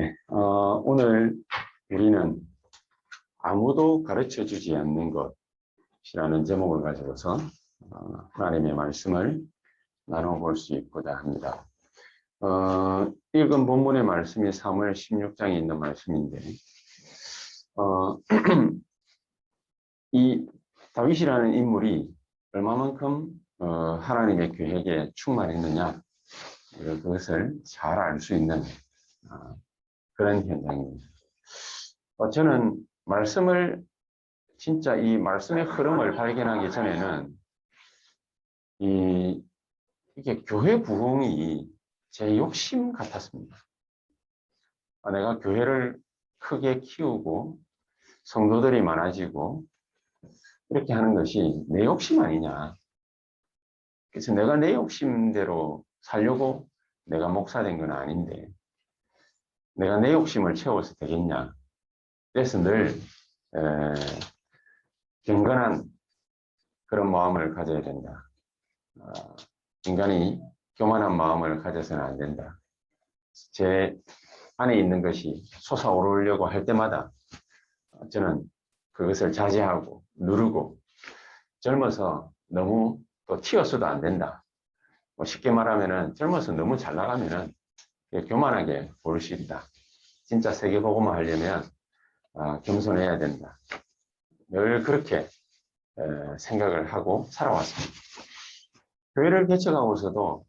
네, 오늘 우리는 아무도 가르쳐 주지 않는 것이라는 제목을 가지고서 하나님의 말씀을 나눠볼 수 있고자 합니다. 읽은 본문의 말씀이 사무엘 16장에 있는 말씀인데 이 다윗이라는 인물이 얼마만큼 하나님의 계획에 충만했느냐, 그것을 잘 알 수 있는 그런 현장입니다. 저는 말씀을 진짜 이 말씀의 흐름을 발견하기 전에는 이게 교회 부흥이 제 욕심 같았습니다. 내가 교회를 크게 키우고 성도들이 많아지고 이렇게 하는 것이 내 욕심 아니냐. 그래서 내가 내 욕심대로 살려고 내가 목사 된 건 아닌데 내가 내 욕심을 채워서 되겠냐. 그래서 늘 경건한 그런 마음을 가져야 된다. 인간이 교만한 마음을 가져서는 안 된다. 제 안에 있는 것이 솟아오르려고 할 때마다 저는 그것을 자제하고 누르고, 젊어서 너무 또 튀어서도 안 된다. 쉽게 말하면은 젊어서 너무 잘 나가면은 교만하게 보일 수 있다. 진짜 세계복음을 하려면 겸손해야 된다. 늘 그렇게 생각을 하고 살아왔습니다. 교회를 개척하고서도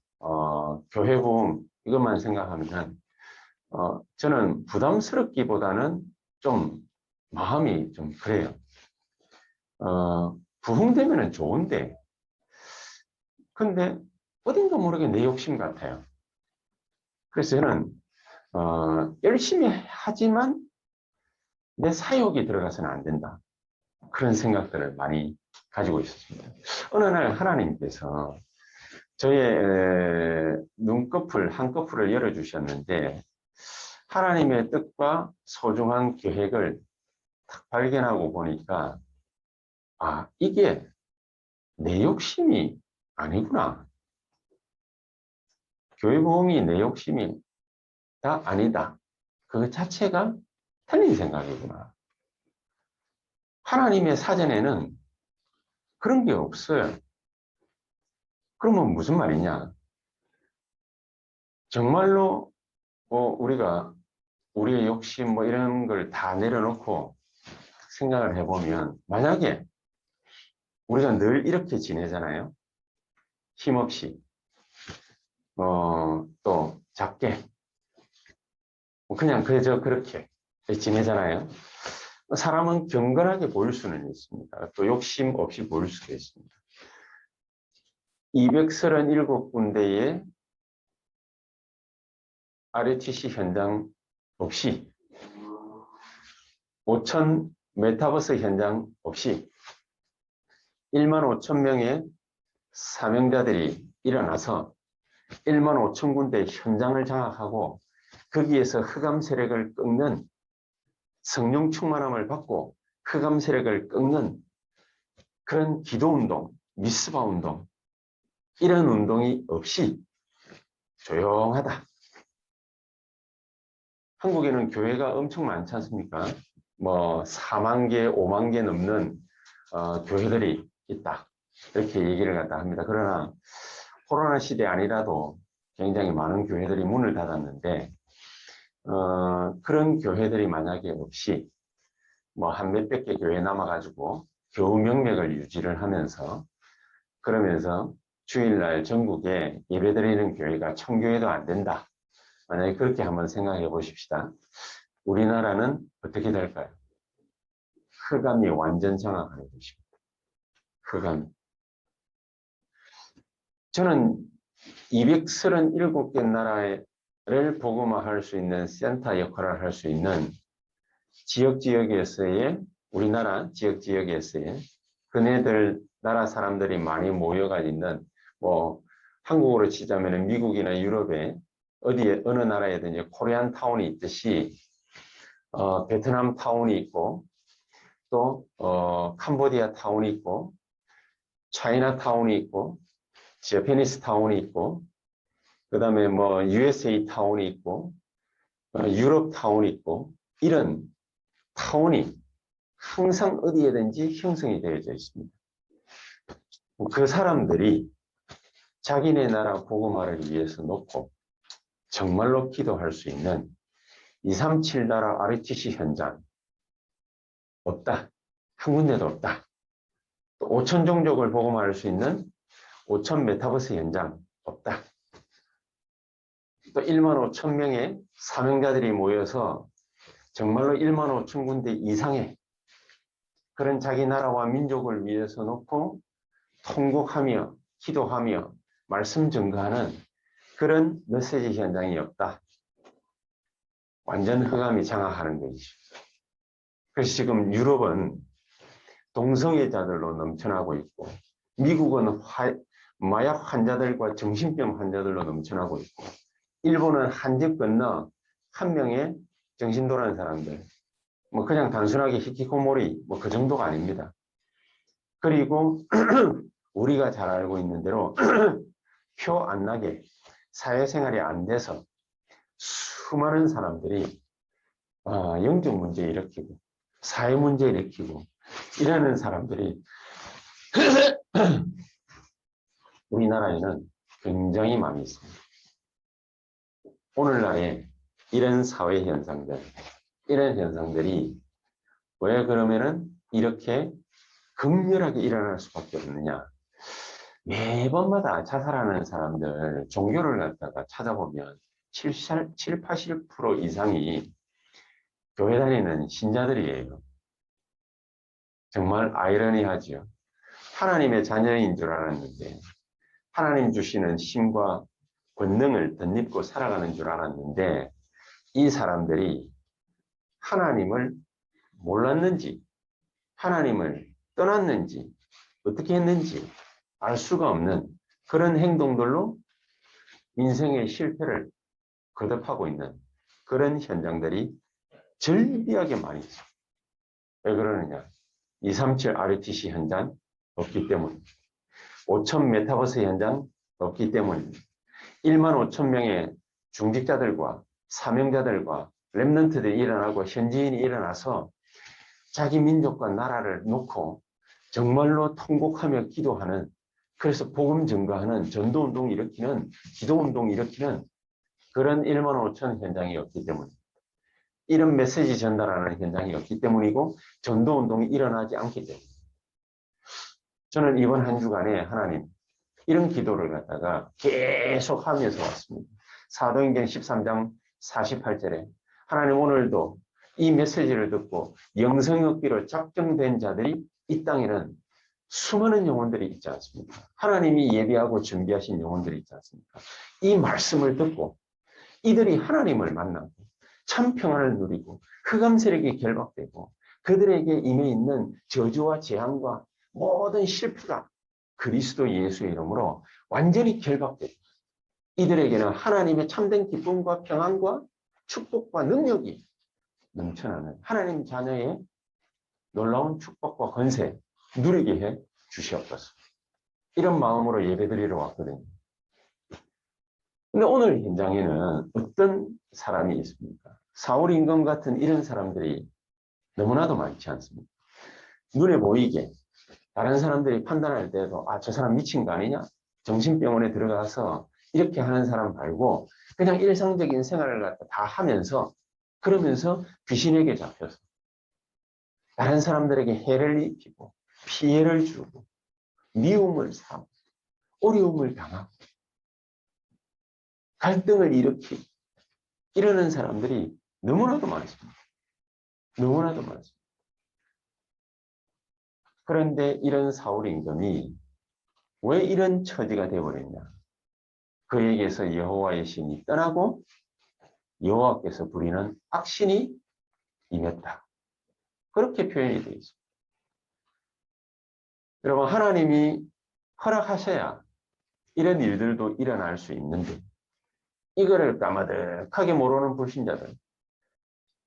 교회 부흥 이것만 생각하면 저는 부담스럽기보다는 좀 마음이 좀 그래요. 부흥되면 좋은데 근데 어딘가 모르게 내 욕심 같아요. 그래서 저는 열심히 하지만 내 사욕이 들어가서는 안 된다. 그런 생각들을 많이 가지고 있었습니다. 어느 날 하나님께서 저의 눈꺼풀 한꺼풀을 열어주셨는데 하나님의 뜻과 소중한 계획을 딱 발견하고 보니까 이게 내 욕심이 아니구나. 교회 부흥이 내 욕심이 다 아니다. 그 자체가 틀린 생각이구나. 하나님의 사전에는 그런 게 없어요. 그러면 무슨 말이냐? 정말로 우리가 우리의 욕심 이런 걸 다 내려놓고 생각을 해보면, 만약에 우리가 늘 이렇게 지내잖아요. 힘없이 또 작게 그냥 그저 그렇게 지내잖아요. 사람은 경건하게 보일 수는 있습니다. 또 욕심 없이 보일 수도 있습니다. 237군데의 RUTC 현장 없이, 5,000 메타버스 현장 없이 15,000명의 사명자들이 일어나서 15,000군데 현장을 장악하고 거기에서 흑암 세력을 꺾는, 성령 충만함을 받고 흑암 세력을 꺾는 그런 기도운동, 미스바 운동, 이런 운동이 없이 조용하다. 한국에는 교회가 엄청 많지 않습니까? 4만 개, 5만 개 넘는 교회들이 있다. 이렇게 얘기를 갖다 합니다. 그러나 코로나 시대 아니라도 굉장히 많은 교회들이 문을 닫았는데 그런 교회들이 만약에 없이 한 몇백 개 교회 남아가지고 겨우 명맥을 유지를 하면서, 그러면서 주일날 전국에 예배드리는 교회가 1,000교회도 안 된다. 만약에 그렇게 한번 생각해 보십시다. 우리나라는 어떻게 될까요? 흑암이 완전 장악하는 것입니다. 흑암. 저는 237개 나라를 복음화할 수 있는 센터 역할을 할 수 있는 지역지역에서의, 우리나라 지역지역에서의 그네들 나라 사람들이 많이 모여가 있는, 한국으로 치자면 미국이나 유럽에 어디에 어느 나라에든지 코리안 타운이 있듯이 베트남 타운이 있고, 또 캄보디아 타운이 있고, 차이나 타운이 있고, 재패니스 타운이 있고, 그 다음에 USA 타운이 있고, 유럽 타운이 있고 이런 타운이 항상 어디에든지 형성이 되어져 있습니다. 그 사람들이 자기네 나라 복음화를 위해서 놓고 정말로 기도할 수 있는 237 나라 RUTC 현장 없다. 한 군데도 없다. 또 5천 종족을 복음화할 수 있는 5천 메타버스 현장 없다. 또 1만 5천 명의 사명자들이 모여서 정말로 1만 5천 군데 이상의 그런 자기 나라와 민족을 위해서 놓고 통곡하며 기도하며 말씀 전가하는 그런 메시지 현장이 없다. 완전 흑암이 장악하는 것이죠. 그래서 지금 유럽은 동성애자들로 넘쳐나고 있고 미국은 마약 환자들과 정신병 환자들로 넘쳐나고 있고 일본은 한집 건너 한 명의 정신 돌아는 사람들 뭐 그냥 단순하게 히키코모리 뭐 그 정도가 아닙니다. 그리고 우리가 잘 알고 있는 대로 표 안 나게 사회생활이 안 돼서 수많은 사람들이 영적 문제 일으키고 사회 문제 일으키고 이러는 사람들이 우리나라에는 굉장히 많이 있습니다. 오늘날에 이런 사회 현상들, 이런 현상들이 왜 그러면은 이렇게 극렬하게 일어날 수밖에 없느냐. 매번마다 자살하는 사람들, 종교를 갖다가 찾아보면 80% 이상이 교회 다니는 신자들이에요. 정말 아이러니하죠. 하나님의 자녀인 줄 알았는데 하나님 주시는 힘과 권능을 덧입고 살아가는 줄 알았는데 이 사람들이 하나님을 몰랐는지 하나님을 떠났는지 어떻게 했는지 알 수가 없는 그런 행동들로 인생의 실패를 거듭하고 있는 그런 현장들이 절비하게 많이 있어요. 왜 그러느냐? 237 RUTC 현장 없기 때문에 5천 메타버스 현장 없기 때문에 1만 5천 명의 중직자들과 사명자들과 렘넌트들이 일어나고 현지인이 일어나서 자기 민족과 나라를 놓고 정말로 통곡하며 기도하는 그래서 복음 증거하는 전도운동 일으키는 기도운동 일으키는 그런 1만 5천 현장이 없기 때문에 이런 메시지 전달하는 현장이 없기 때문이고 전도운동이 일어나지 않기 때문에 저는 이번 한 주간에 하나님 이런 기도를 갖다가 계속 하면서 왔습니다. 사도행전 13장 48절에 하나님 오늘도 이 메시지를 듣고 영생 얻기로 작정된 자들이 이 땅에는 수많은 영혼들이 있지 않습니까? 하나님이 예비하고 준비하신 영혼들이 있지 않습니까? 이 말씀을 듣고 이들이 하나님을 만나고 참 평안을 누리고 흑암 세력이 결박되고 그들에게 임해 있는 저주와 재앙과 모든 실패가 그리스도 예수의 이름으로 완전히 결박되고 이들에게는 하나님의 참된 기쁨과 평안과 축복과 능력이 넘쳐나는 하나님 자녀의 놀라운 축복과 권세 누리게 해 주시옵소서. 이런 마음으로 예배드리러 왔거든요. 근데 오늘 현장에는 어떤 사람이 있습니까? 사울 임금 같은 이런 사람들이 너무나도 많지 않습니까? 눈에 보이게 다른 사람들이 판단할 때도 저 사람 미친 거 아니냐? 정신병원에 들어가서 이렇게 하는 사람 말고 그냥 일상적인 생활을 갖다 다 하면서 그러면서 귀신에게 잡혀서 다른 사람들에게 해를 입히고 피해를 주고 미움을 사고 어려움을 당하고 갈등을 일으키고 이러는 사람들이 너무나도 많습니다. 너무나도 많습니다. 그런데 이런 사울 임금이 왜 이런 처지가 되어버렸냐? 그에게서 여호와의 신이 떠나고 여호와께서 부리는 악신이 임했다. 그렇게 표현이 되어 있습니다. 여러분 하나님이 허락하셔야 이런 일들도 일어날 수 있는데 이거를 까마득하게 모르는 불신자들,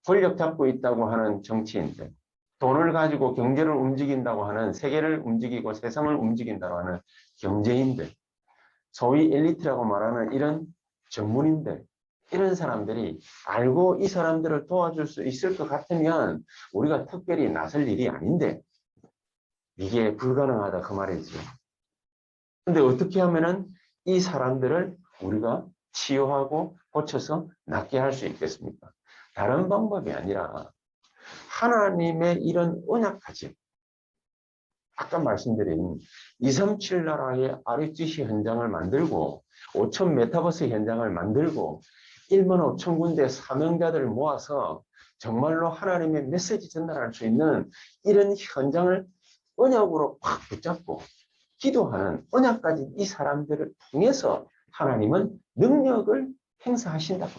권력 잡고 있다고 하는 정치인들, 돈을 가지고 경제를 움직인다고 하는 세계를 움직이고 세상을 움직인다고 하는 경제인들, 소위 엘리트라고 말하는 이런 전문인들, 이런 사람들이 알고 이 사람들을 도와줄 수 있을 것 같으면 우리가 특별히 나설 일이 아닌데 이게 불가능하다 그 말이죠. 근데 어떻게 하면은 이 사람들을 우리가 치유하고 고쳐서 낫게 할 수 있겠습니까? 다른 방법이 아니라 하나님의 이런 언약 가짐, 아까 말씀드린 237 나라의 RUTC 현장을 만들고 5천 메타버스 현장을 만들고 1만 5천 군데 사명자들을 모아서 정말로 하나님의 메시지 전달할 수 있는 이런 현장을 언약으로 팍 붙잡고 기도하는 언약까지 이 사람들을 통해서 하나님은 능력을 행사하신다고.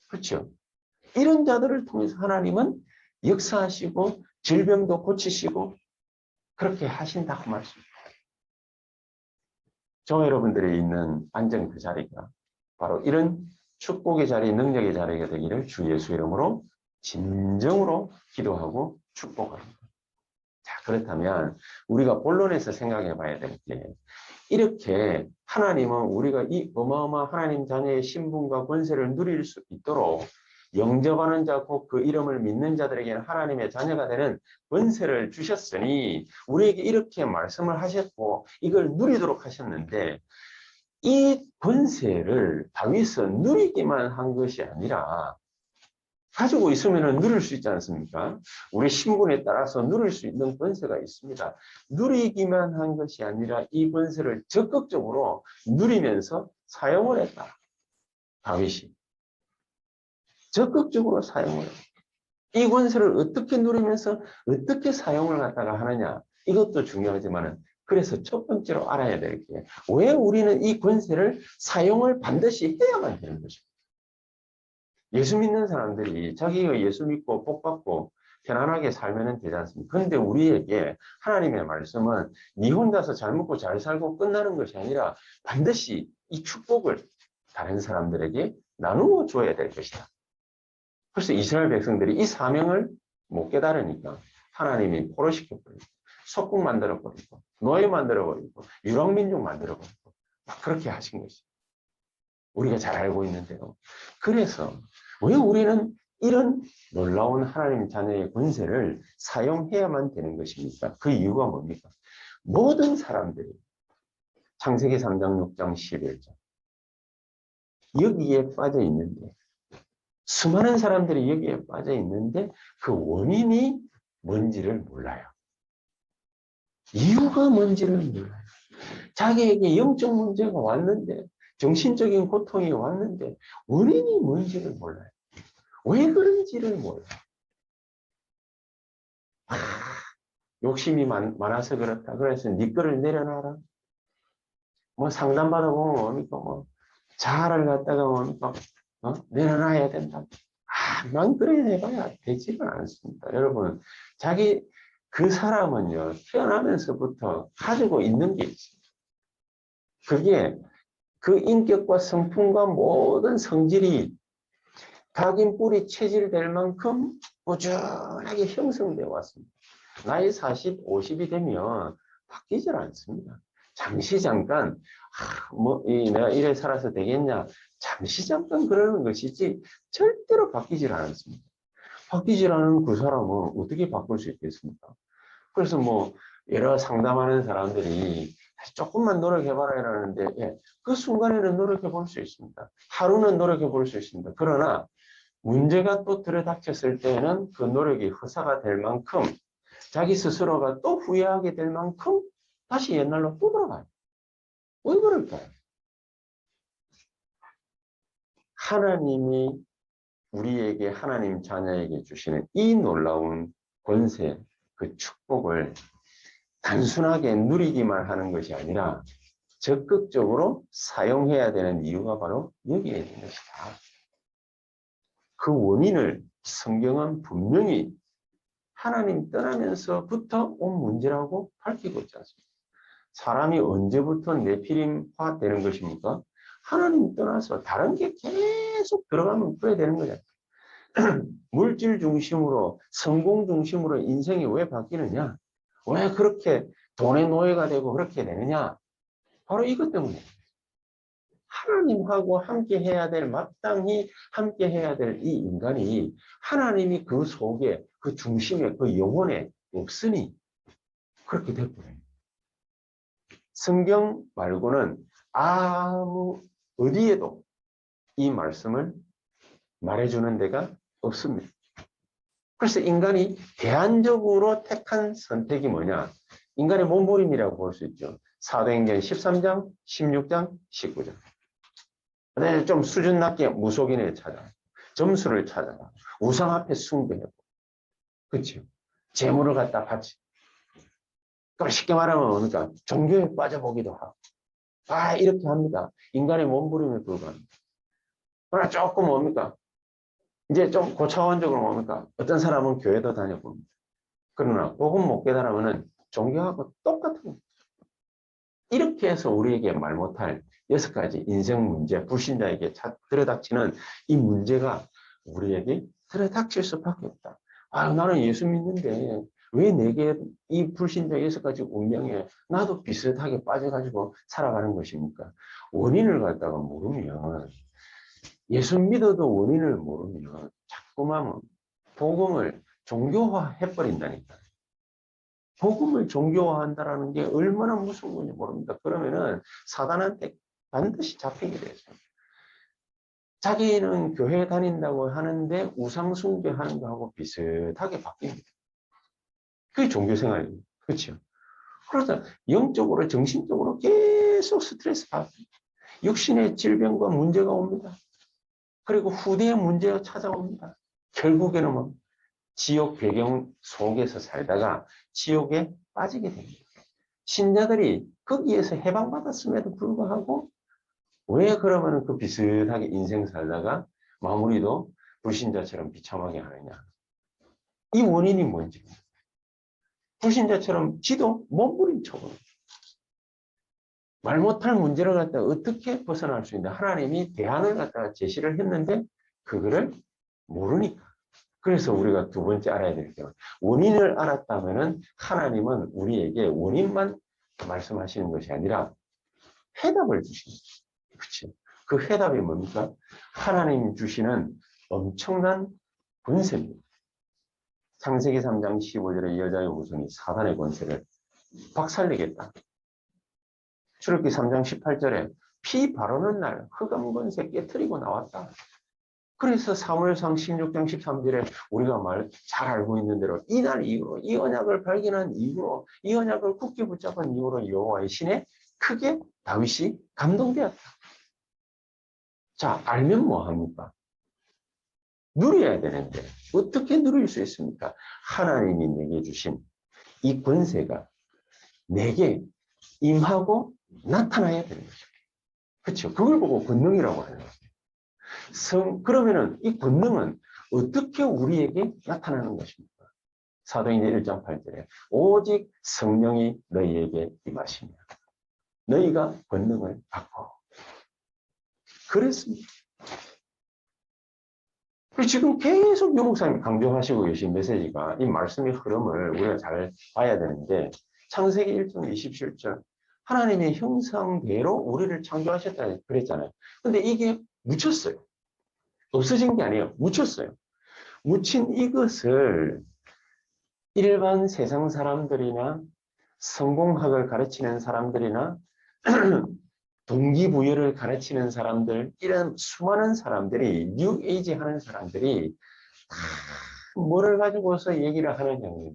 그렇죠? 이런 자들을 통해서 하나님은 역사하시고 질병도 고치시고 그렇게 하신다고 말씀입니다. 저와 여러분들이 있는 앉은 그 자리가 바로 이런 축복의 자리, 능력의 자리가 되기를 주 예수 이름으로 진정으로 기도하고 축복합니다. 자, 그렇다면 우리가 본론에서 생각해 봐야 될 게 이렇게 하나님은 우리가 이 어마어마한 하나님 자녀의 신분과 권세를 누릴 수 있도록 영접하는 자, 곧 그 이름을 믿는 자들에게는 하나님의 자녀가 되는 권세를 주셨으니 우리에게 이렇게 말씀을 하셨고 이걸 누리도록 하셨는데 이 권세를 다윗은 누리기만 한 것이 아니라 가지고 있으면 누릴 수 있지 않습니까? 우리 신분에 따라서 누릴 수 있는 권세가 있습니다. 누리기만 한 것이 아니라 이 권세를 적극적으로 누리면서 사용을 했다. 다윗이. 적극적으로 사용을 했다. 이 권세를 어떻게 누리면서 어떻게 사용을 갖다가 하느냐. 이것도 중요하지만은 그래서 첫 번째로 알아야 될 게 왜 우리는 이 권세를 사용을 반드시 해야만 되는 것입니다. 예수 믿는 사람들이 자기가 예수 믿고 복 받고 편안하게 살면 되지 않습니까? 그런데 우리에게 하나님의 말씀은 네 혼자서 잘 먹고 잘 살고 끝나는 것이 아니라 반드시 이 축복을 다른 사람들에게 나누어 줘야 될 것이다. 그래서 이스라엘 백성들이 이 사명을 못 깨달으니까 하나님이 포로시켜버리고 속국 만들어버리고 노예 만들어버리고 유랑민족 만들어버리고 막 그렇게 하신 것이죠. 우리가 잘 알고 있는데요. 그래서 왜 우리는 이런 놀라운 하나님 자녀의 권세를 사용해야만 되는 것입니까? 그 이유가 뭡니까? 모든 사람들이 창세기 3장, 6장, 11장 여기에 빠져 있는데 수많은 사람들이 여기에 빠져 있는데 그 원인이 뭔지를 몰라요. 이유가 뭔지를 몰라요. 자기에게 영적 문제가 왔는데 정신적인 고통이 왔는데 원인이 뭔지를 몰라요. 왜 그런지를 몰라요. 욕심이 많아서 그렇다. 그래서 네 거를 내려놔라. 뭐 상담받아보면 뭡니까? 뭐 자아를 갖다가 뭡니까? 내려놔야 된다. 난 그래 해봐야 되지는 않습니다. 여러분, 그 사람은요, 태어나면서부터 가지고 있는 게 있어요. 그게 그 인격과 성품과 모든 성질이 각인 뿌리 체질될 만큼 꾸준하게 형성되어 왔습니다. 나이 40, 50이 되면 바뀌질 않습니다. 잠시 잠깐, 내가 이래 살아서 되겠냐. 잠시 잠깐 그러는 것이지 절대로 바뀌질 않습니다. 바뀌질 않은 그 사람은 어떻게 바꿀 수 있겠습니까? 그래서 여러 상담하는 사람들이 조금만 노력해봐라 이러는데, 예, 그 순간에는 노력해 볼 수 있습니다. 하루는 노력해 볼 수 있습니다. 그러나 문제가 또 들어닥쳤을 때는 그 노력이 허사가 될 만큼 자기 스스로가 또 후회하게 될 만큼 다시 옛날로 또 돌아가요. 왜 그럴까요? 하나님이 우리에게 하나님 자녀에게 주시는 이 놀라운 권세, 그 축복을 단순하게 누리기만 하는 것이 아니라 적극적으로 사용해야 되는 이유가 바로 여기에 있는 것이다. 그 원인을 성경은 분명히 하나님 떠나면서부터 온 문제라고 밝히고 있지 않습니까? 사람이 언제부터 네피림화 되는 것입니까? 하나님 떠나서 다른 게 계속 들어가면 그래 되는 거잖아요. 물질 중심으로, 성공 중심으로 인생이 왜 바뀌느냐? 왜 그렇게 돈의 노예가 되고 그렇게 되느냐? 바로 이것 때문에. 하나님하고 함께 해야 될, 마땅히 함께 해야 될 이 인간이 하나님이 그 속에, 그 중심에, 그 영혼에 없으니 그렇게 됐거든요. 성경 말고는 아무 어디에도 이 말씀을 말해주는 데가 없습니다. 그래서 인간이 대안적으로 택한 선택이 뭐냐? 인간의 몸부림이라고 볼 수 있죠. 사도행전 13장, 16장, 19장. 좀 수준 낮게 무속인을 찾아, 점수를 찾아, 우상 앞에 숭배하고, 그렇죠? 재물을 갖다 바치. 그럼 쉽게 말하면 뭡니까? 종교에 빠져보기도 하고, 이렇게 합니다. 인간의 몸부림에 불과합니다. 그러나 조금 뭡니까? 이제 좀 고차원적으로 뭡니까? 어떤 사람은 교회도 다녀봅니다. 그러나 복음 못 깨달으면 종교하고 똑같은 겁니다. 이렇게 해서 우리에게 말 못할 6가지 인생 문제, 불신자에게 들어닥치는 이 문제가 우리에게 들어닥칠 수밖에 없다. 나는 예수 믿는데 왜 내게 이 불신자 6가지 운명에 나도 비슷하게 빠져가지고 살아가는 것입니까? 원인을 갖다가 모르면, 예수 믿어도 원인을 모르면 자꾸만 복음을 종교화해버린다니까. 복음을 종교화한다는 게 얼마나 무서운 건지 모릅니다. 그러면은 사단한테 반드시 잡히게 되죠. 자기는 교회 다닌다고 하는데 우상숭배하는 거하고 비슷하게 바뀝니다. 그게 종교생활입니다. 그렇죠? 그래서 영적으로 정신적으로 계속 스트레스 받고 육신의 질병과 문제가 옵니다. 그리고 후대의 문제가 찾아옵니다. 결국에는 뭐 지옥 배경 속에서 살다가 지옥에 빠지게 됩니다. 신자들이 거기에서 해방받았음에도 불구하고 왜 그러면 그 비슷하게 인생 살다가 마무리도 불신자처럼 비참하게 하느냐. 이 원인이 뭔지. 불신자처럼 지도 몸부림쳐버려. 말 못할 문제를 갖다가 어떻게 벗어날 수 있는데 하나님이 대안을 갖다가 제시를 했는데 그거를 모르니까. 그래서 우리가 두 번째 알아야 될 게, 원인을 알았다면은 하나님은 우리에게 원인만 말씀하시는 것이 아니라 해답을 주시는 거죠. 그렇죠? 그 해답이 뭡니까? 하나님 주시는 엄청난 권세입니다. 창세기 3장 15절에 여자의 후손이 사단의 권세를 박살내겠다. 출애굽기 3장 18절에 피 바르는 날 흑암 권세 깨트리고 나왔다. 그래서 사무엘상 16장 13절에 우리가 잘 알고 있는 대로 이날 이후로, 이 언약을 발견한 이후로, 이 언약을 굳게 붙잡은 이후로 여호와의 신에 크게 다윗이 감동되었다. 자, 알면 뭐합니까? 누려야 되는데 어떻게 누릴 수 있습니까? 하나님이 내게 주신 이 권세가 내게 임하고 나타나야 되는 거죠. 그렇죠? 그걸 보고 권능이라고 하는 거죠. 그러면은 이 권능은 어떻게 우리에게 나타나는 것입니까? 사도행전 1장 8절에 오직 성령이 너희에게 임하시며 너희가 권능을 받고 그랬습니다. 지금 계속 유목사님이 강조하시고 계신 메시지가 이 말씀의 흐름을 우리가 잘 봐야 되는데 창세기 1장 27절 하나님의 형상대로 우리를 창조하셨다 그랬잖아요. 근데 이게 묻혔어요. 없어진 게 아니에요. 묻혔어요. 묻힌 이것을 일반 세상 사람들이나 성공학을 가르치는 사람들이나 동기부여를 가르치는 사람들, 이런 수많은 사람들이, 뉴에이지 하는 사람들이 다 뭐를 가지고서 얘기를 하느냐면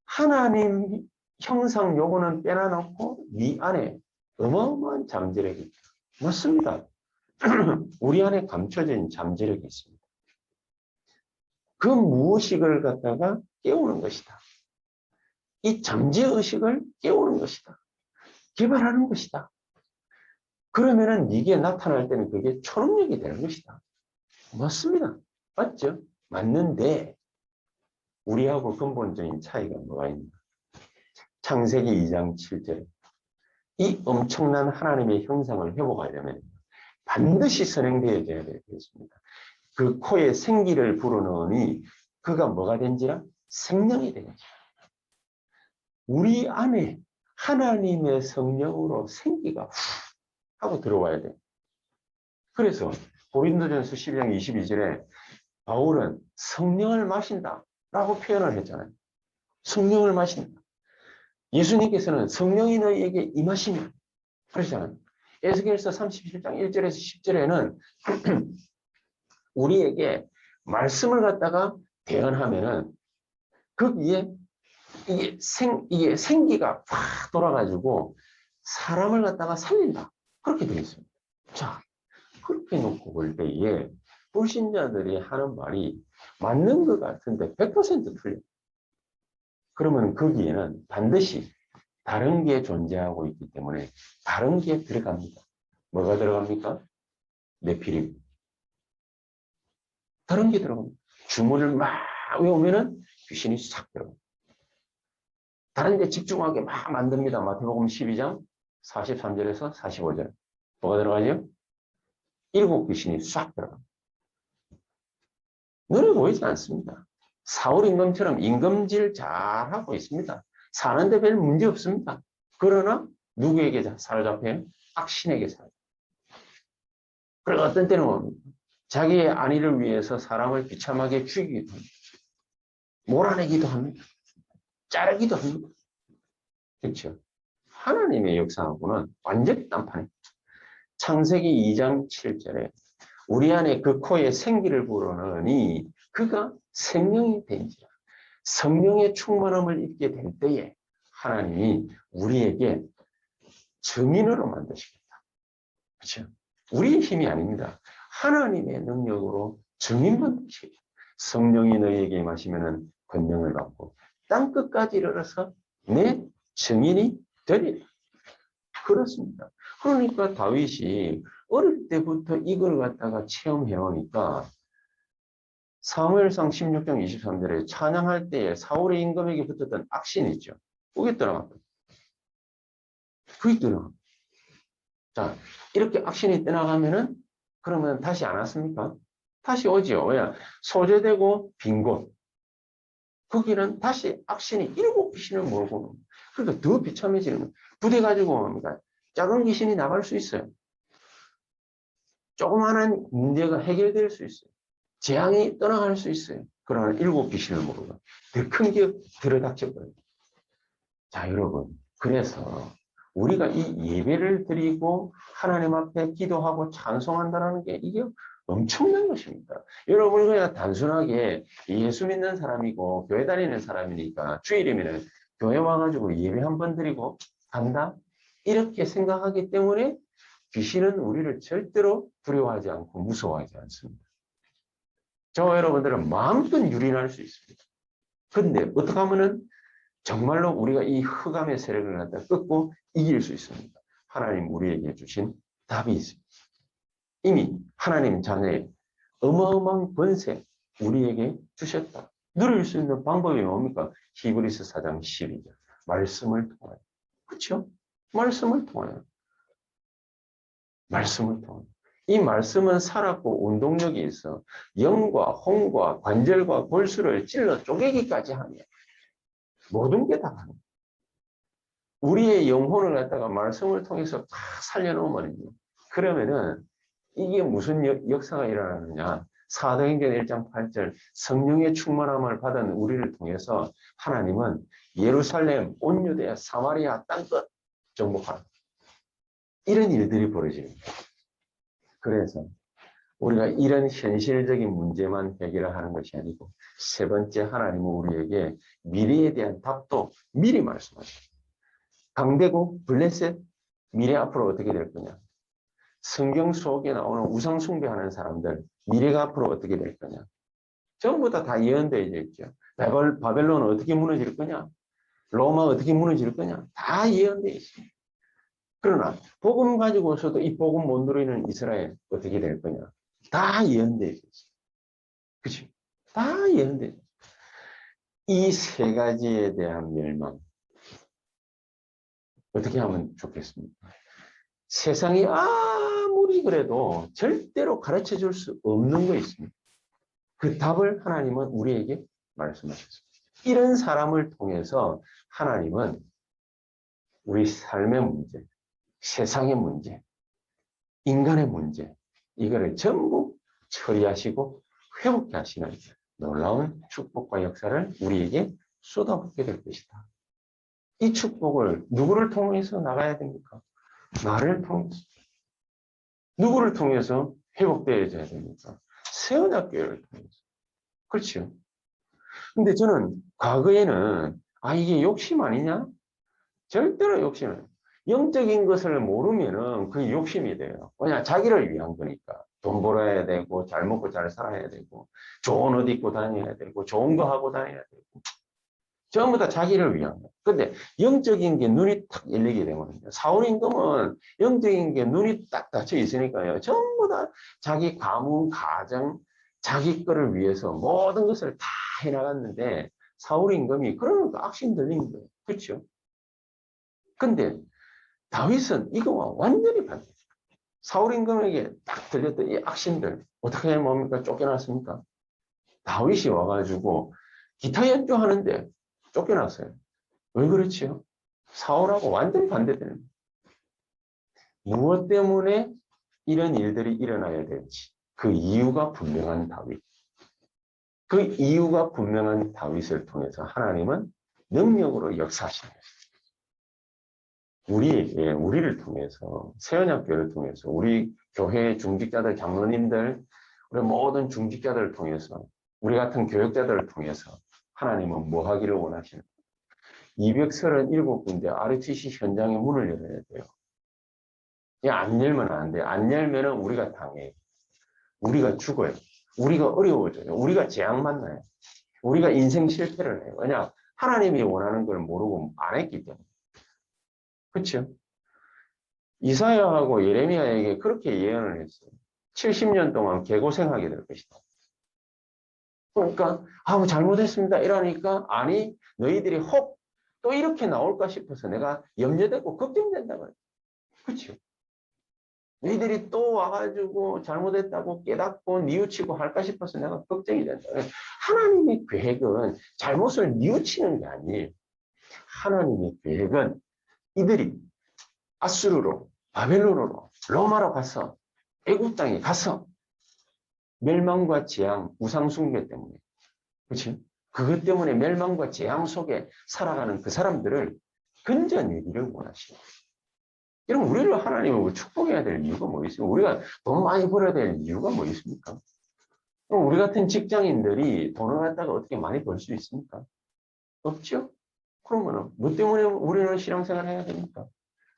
하나님 형상 요거는 빼놔놓고 네 안에 어마어마한 잠재력이 있다. 맞습니다. 우리 안에 감춰진 잠재력이 있습니다. 그 무의식을 갖다가 깨우는 것이다. 이 잠재의식을 깨우는 것이다. 개발하는 것이다. 그러면은 이게 나타날 때는 그게 초능력이 되는 것이다. 맞습니다. 맞죠? 맞는데 우리하고 근본적인 차이가 뭐가 있나? 창세기 2장 7절에 이 엄청난 하나님의 형상을 회복하려면 반드시 선행되어야 되겠습니다. 그 코에 생기를 불어넣으니 그가 뭐가 된지라? 생명이 되는지라. 우리 안에 하나님의 성령으로 생기가 하고 들어와야 돼. 그래서 고린도전서 12장 22절에 바울은 성령을 마신다 라고 표현을 했잖아요. 성령을 마신다. 예수님께서는 성령이 너희에게 임하시면 그러잖아요. 에스겔서 37장 1절에서 10절에는 우리에게 말씀을 갖다가 대언하면은 거기에 이게 생기가 확 돌아가지고 사람을 갖다가 살린다. 그렇게 되어 있습니다. 자, 그렇게 놓고 볼 때에 불신자들이 하는 말이 맞는 것 같은데 100% 틀려. 그러면 거기에는 반드시 다른 게 존재하고 있기 때문에 다른 게 들어갑니다. 뭐가 들어갑니까? 네피림. 다른 게 들어갑니다. 주문을 막 외우면은 귀신이 싹 들어갑니다. 다른 데 집중하게 막 만듭니다. 마태복음 12장 43절에서 45절. 뭐가 들어가죠? 7 귀신이 싹 들어갑니다. 눈에 보이지 않습니다. 사울 임금처럼 임금질 잘하고 있습니다. 사는데 별 문제 없습니다. 그러나 누구에게 사로잡혀요? 악신에게 사로잡혀요. 그리고 어떤 때는 뭡니까? 자기의 안위를 위해서 사람을 비참하게 죽이기도 합니다. 몰아내기도 합니다. 자르기도 합니다. 그렇죠? 하나님의 역사하고는 완전히 딴판입니다. 창세기 2장 7절에 우리 안에 그 코에 생기를 불어넣으니 그가 생명이 된지라. 성령의 충만함을 입게 될 때에 하나님이 우리에게 증인으로 만드시겠다. 그렇죠? 우리의 힘이 아닙니다. 하나님의 능력으로 증인 만드시겠다. 성령이 너희에게 임하시면 권능을 받고 땅 끝까지 이르러서 내 증인이 되리라. 그렇습니다. 그러니까 다윗이 어릴 때부터 이걸 갖다가 체험해 오니까 사무엘상 16장 23절에 찬양할 때에 사울의 임금에게 붙었던 악신이 있죠. 그게 떠나갑니다. 그게 떠나갑니다. 자, 이렇게 악신이 떠나가면은 그러면 다시 안 왔습니까? 다시 오지요. 왜? 소재되고 빈 곳. 거기는 다시 악신이 7 귀신을 몰고 그러니까 더 비참해지는 거예요. 부대 가지고 옵니다. 작은 귀신이 나갈 수 있어요. 조그마한 문제가 해결될 수 있어요. 재앙이 떠나갈 수 있어요. 그러나 7 귀신을 모르고 더 큰 게 들어닥쳐버려요. 자, 여러분. 그래서 우리가 이 예배를 드리고 하나님 앞에 기도하고 찬송한다는 게 이게 엄청난 것입니다. 여러분 그냥 단순하게 예수 믿는 사람이고 교회 다니는 사람이니까 주일이면 교회 와가지고 예배 한번 드리고 간다? 이렇게 생각하기 때문에 귀신은 우리를 절대로 두려워하지 않고 무서워하지 않습니다. 저와 여러분들은 마음껏 유린할 수 있습니다. 근데 어떻게 하면은 정말로 우리가 이 흑암의 세력을 갖다 끊고 이길 수 있습니다. 하나님 우리에게 주신 답이 있습니다. 이미 하나님 자녀의 어마어마한 권세 우리에게 주셨다. 누릴 수 있는 방법이 뭡니까? 히브리서 4장 12절. 말씀을 통하여. 그렇죠? 말씀을 통하여. 말씀을 통하여. 이 말씀은 살았고 운동력이 있어 영과 홍과 관절과 골수를 찔러 쪼개기까지 하며 모든 게 다 합니다. 우리의 영혼을 갖다가 말씀을 통해서 다 살려놓으면요. 그러면은 이게 무슨 역사가 일어나느냐. 사도행전 1장 8절 성령의 충만함을 받은 우리를 통해서 하나님은 예루살렘, 온 유대야, 사마리아 땅끝 정복하는 이런 일들이 벌어집니다. 그래서 우리가 이런 현실적인 문제만 해결하는 것이 아니고 세 번째 하나님은 우리에게 미래에 대한 답도 미리 말씀하십니다. 강대국, 블레셋, 미래 앞으로 어떻게 될 거냐. 성경 속에 나오는 우상 숭배하는 사람들, 미래가 앞으로 어떻게 될 거냐. 전부 다 예언되어 있죠. 바벨론은 어떻게 무너질 거냐. 로마 어떻게 무너질 거냐. 다 예언되어 있습니다. 그러나 복음 가지고서도 이 복음 못 누리는 이스라엘 어떻게 될 거냐. 다 예언되어 있어요. 그치? 다 예언되어 있어요. 이 세 가지에 대한 멸망. 어떻게 하면 좋겠습니까? 세상이 아무리 그래도 절대로 가르쳐 줄 수 없는 거 있습니다. 그 답을 하나님은 우리에게 말씀하셨습니다. 이런 사람을 통해서 하나님은 우리 삶의 문제, 세상의 문제, 인간의 문제, 이거를 전부 처리하시고 회복해 하시는 놀라운 축복과 역사를 우리에게 쏟아붓게 될 것이다. 이 축복을 누구를 통해서 나가야 됩니까? 나를 통해서. 누구를 통해서 회복되어야 됩니까? 세원학교를 통해서. 그렇죠. 근데 저는 과거에는 이게 욕심 아니냐? 절대로 욕심은 영적인 것을 모르면은 그게 욕심이 돼요. 그냥 자기를 위한 거니까. 돈 벌어야 되고, 잘 먹고 잘 살아야 되고, 좋은 옷 입고 다녀야 되고, 좋은 거 하고 다녀야 되고. 전부 다 자기를 위한 거예요. 근데 영적인 게 눈이 탁 열리게 되거든요. 사울임금은 영적인 게 눈이 딱 닫혀 있으니까요. 전부 다 자기 가문, 가정, 자기 거를 위해서 모든 것을 다 해나갔는데, 사울임금이 그러니까 악신 들린 거예요. 그렇죠? 근데 다윗은 이거와 완전히 반대. 사울 임금에게 딱 들렸던 이 악신들 어떻게 하면 뭡니까? 쫓겨났습니까? 다윗이 와가지고 기타 연주하는데 쫓겨났어요. 왜 그렇지요? 사울하고 완전히 반대되는 거예요. 무엇 때문에 이런 일들이 일어나야 될지 그 이유가 분명한 다윗. 그 이유가 분명한 다윗을 통해서 하나님은 능력으로 역사하시는 거예요. 우리를 통해서, 세언약교를 통해서, 우리 교회 중직자들, 장로님들, 우리 모든 중직자들을 통해서, 우리 같은 교육자들을 통해서 하나님은 뭐 하기를 원하시는 거예요? 237군데 RTC 현장의 문을 열어야 돼요. 안 열면 안 돼요. 안 열면 우리가 당해요. 우리가 죽어요. 우리가 어려워져요. 우리가 재앙 만나요. 우리가 인생 실패를 해요. 왜냐? 하나님이 원하는 걸 모르고 안 했기 때문에. 그렇죠? 이사야하고 예레미야에게 그렇게 예언을 했어요. 70년 동안 개고생하게 될 것이다. 그러니까 잘못했습니다. 이러니까 아니 너희들이 혹 또 이렇게 나올까 싶어서 내가 염려되고 걱정된다고. 그렇죠? 너희들이 또 와가지고 잘못했다고 깨닫고 뉘우치고 할까 싶어서 내가 걱정이 된다. 하나님의 계획은 잘못을 뉘우치는 게 아니에요. 하나님의 계획은 이들이 아수르로, 바벨론으로, 로마로 가서 애국 땅에 가서 멸망과 재앙, 우상 숭배 때문에, 그렇지? 그것 때문에 멸망과 재앙 속에 살아가는 그 사람들을 건져내기를 원하시고, 여러분 우리를 하나님은 축복해야 될 이유가 뭐 있어요? 우리가 돈 많이 벌어야 될 이유가 뭐 있습니까? 그럼 우리 같은 직장인들이 돈을 갖다가 어떻게 많이 벌 수 있습니까? 없죠? 그러면은 뭐 때문에 우리는 신앙생활 해야 됩니까?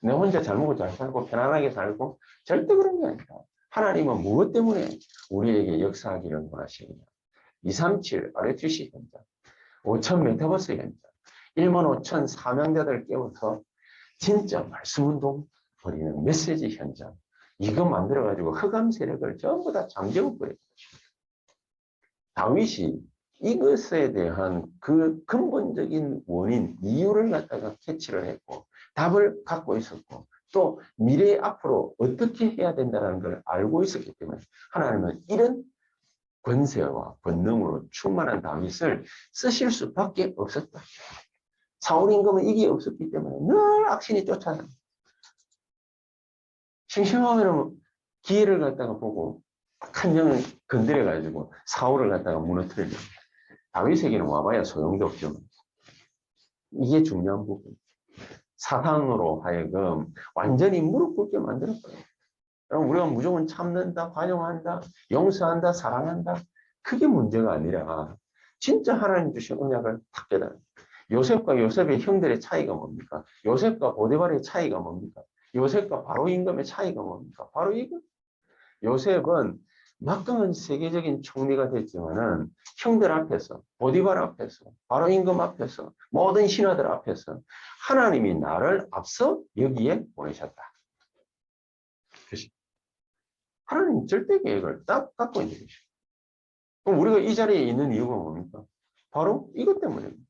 내 혼자 잘 먹고 잘 살고 편안하게 살고 절대 그런 게 아니다. 하나님은 무엇 때문에 우리에게 역사하기를 원하시느냐. 237 RTC 현장, 5천 메타버스 현장, 1만 5천 사명자들 깨워서 진짜 말씀운동 벌이는 메시지 현장, 이거 만들어가지고 흑암 세력을 전부 다 잠재워버려요. 다윗이 이것에 대한 그 근본적인 원인, 이유를 갖다가 캐치를 했고 답을 갖고 있었고 또 미래 앞으로 어떻게 해야 된다는 걸 알고 있었기 때문에 하나님은 이런 권세와 권능으로 충만한 다윗을 쓰실 수밖에 없었다. 사울 임금은 이게 없었기 때문에 늘 악신이 쫓아다니다. 심심하면 기회를 갖다가 보고 한 명을 건드려가지고 사울을 갖다가 무너뜨리는 다윗에게는 와봐야 소용도 없죠. 이게 중요한 부분. 사상으로 하여금 완전히 무릎 꿇게 만들었어요. 여러분 우리가 무조건 참는다, 관용한다, 용서한다, 사랑한다. 그게 문제가 아니라 진짜 하나님 주신 언약을 탁 깨달아요. 요셉과 요셉의 형들의 차이가 뭡니까? 요셉과 보디발의 차이가 뭡니까? 요셉과 바로 임금의 차이가 뭡니까? 바로 이거. 요셉은 막강한 세계적인 총리가 됐지만은 형들 앞에서, 보디발 앞에서, 바로 임금 앞에서, 모든 신하들 앞에서 하나님이 나를 앞서 여기에 보내셨다. 하나님 절대 계획을 딱 갖고 있는 것이죠. 그럼 우리가 이 자리에 있는 이유가 뭡니까? 바로 이것 때문입니다.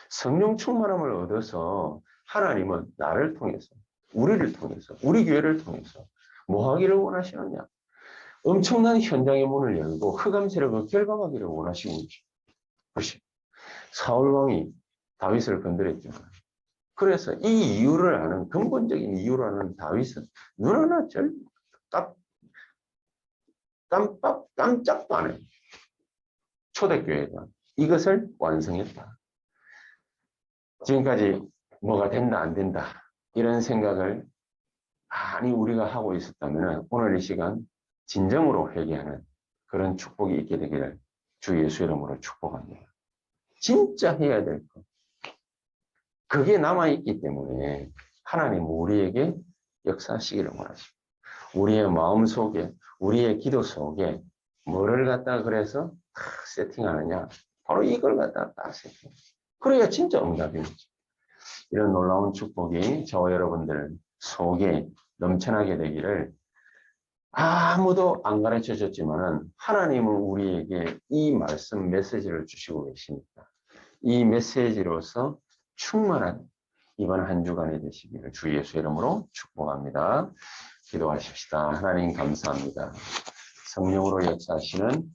성령 충만함을 얻어서 하나님은 나를 통해서, 우리를 통해서, 우리 교회를 통해서 뭐 하기를 원하시느냐? 엄청난 현장의 문을 열고 흑암 세력을 결박하기를 원하시는 것이 사울왕이 다윗을 건드렸죠. 그래서 이 이유를 아는, 근본적인 이유를 아는 다윗은 눈 하나 딱 깜짝도 안 해요. 초대교회가 이것을 완성했다. 지금까지 뭐가 된다 안 된다 이런 생각을 많이 우리가 하고 있었다면 오늘 이 시간 진정으로 회개하는 그런 축복이 있게 되기를 주 예수 이름으로 축복합니다. 진짜 해야 될 것. 그게 남아있기 때문에 하나님 우리에게 역사하시기를 원하십니다. 우리의 마음 속에, 우리의 기도 속에 뭐를 갖다가 그래서 딱 세팅하느냐. 바로 이걸 갖다가 딱 세팅. 그래야 진짜 응답입니다. 이런 놀라운 축복이 저와 여러분들 속에 넘쳐나게 되기를 아무도 안 가르쳐 줬지만은 하나님은 우리에게 이 말씀 메시지를 주시고 계십니다. 이 메시지로서 충만한 이번 한 주간이 되시기를 주 예수 이름으로 축복합니다. 기도하십시다. 하나님 감사합니다. 성령으로 역사하시는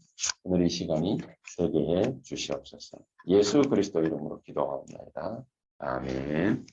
오늘 이 시간이 되게 해 주시옵소서. 예수 그리스도 이름으로 기도하옵나이다. 아멘.